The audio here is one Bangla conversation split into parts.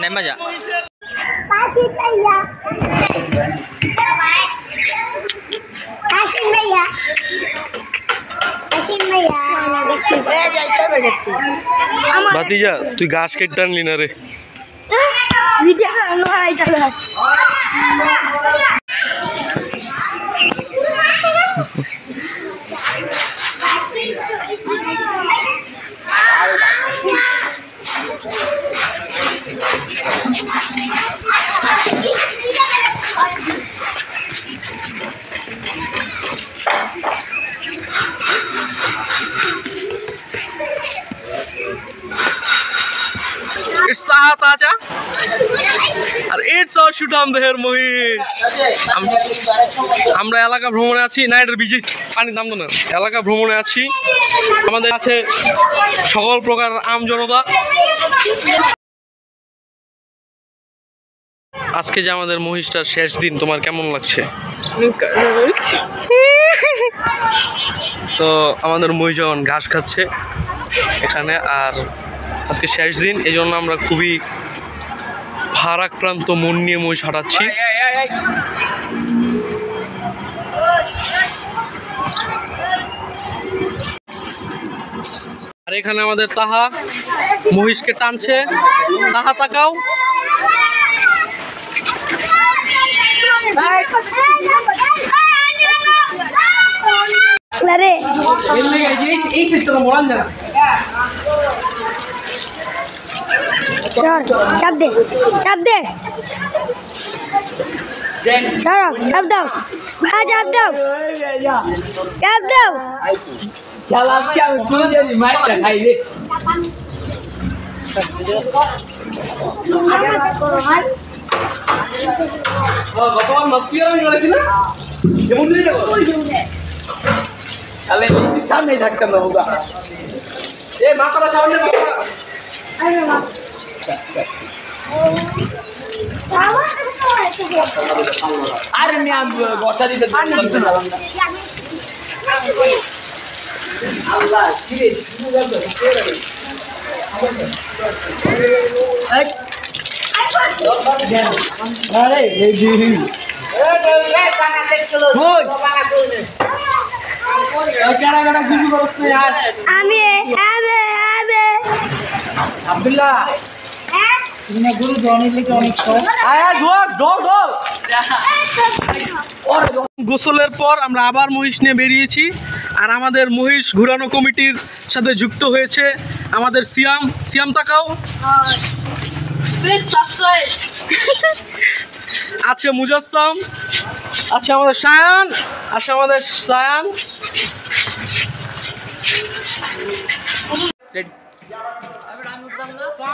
নেমে যা। ভাতিজা তুই ঘাস কেটে টানলি না রে। আমরা এলাকা ভ্রমণে আছি না, এটার বিজে পানি দাম না, এলাকা ভ্রমণে আছি। আমাদের আছে সকল প্রকার আম জনতা। আজকে যে আমাদের মহিষটার শেষ দিন, তোমার কেমন লাগছে? তো আমাদের মহিষ যখন ঘাস খাচ্ছে এখানে, আর আজকে শেষ দিন, এই জন্য আমরা খুবই ভারাক্রান্ত মন নিয়ে মহিষ হাঁটাচ্ছি। আর এখানে আমাদের তাহা মহিষকে টানছে। তাহা তাকাও। চাপ দে, চাপ দে, চাপ দাও, চাপ দাও, চাপ দাও। সামনে ধাক্কা দেবো। মাথাটা সামনে আরে বসা দিতে আব্দুল্লাহ গোসলের পর আমরা আবার মহিষ নিয়ে বেরিয়েছি। আর আমাদের মহিষ ঘুরানো কমিটির সাথে যুক্ত হয়েছে আমাদের সিয়াম। সিয়াম তাকাও। আছে মুজাসসাম, আছে আমাদের সায়ান, আছে আমাদের সায়ান।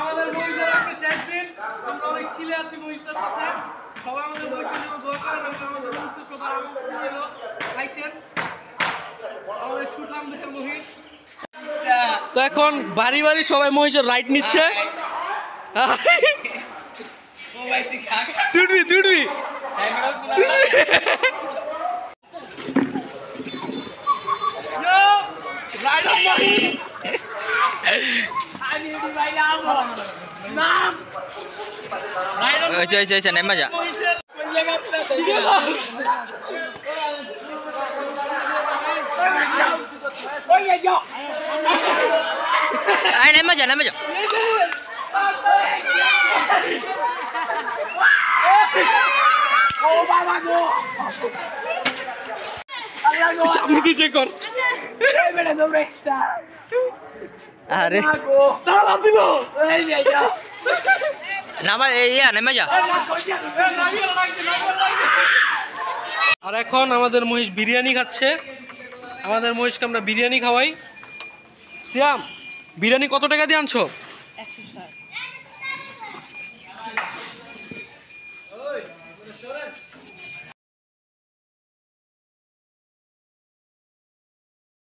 আমাদের মহিষের শেষ দিন, আমরা অনেক চিলে আছি মহিষটার সাথে। সবাই আমাদের মহিষের জন্য দোয়া করেন এবং আমাদের মহিষের সবার আমন্ত্রণ রইল। আইসেন আমাদের শুটলাম দেশের মহিষ। তো এখন বাড়ি বাড়ি সবাই মহিষের রাইড নিচ্ছে। দুড়বি দুড়বি নেমে যা। নেমে যা, নেমে যা। সামনে কি চেক কর। আরে নেমে যা। আর এখন আমাদের মহিষ বিরিয়ানি খাচ্ছে। আমাদের মহিষকে আমরা বিরিয়ানি খাওয়াই। সিয়াম, বিরিয়ানি কত টাকা দিয়ে আনছো? 160।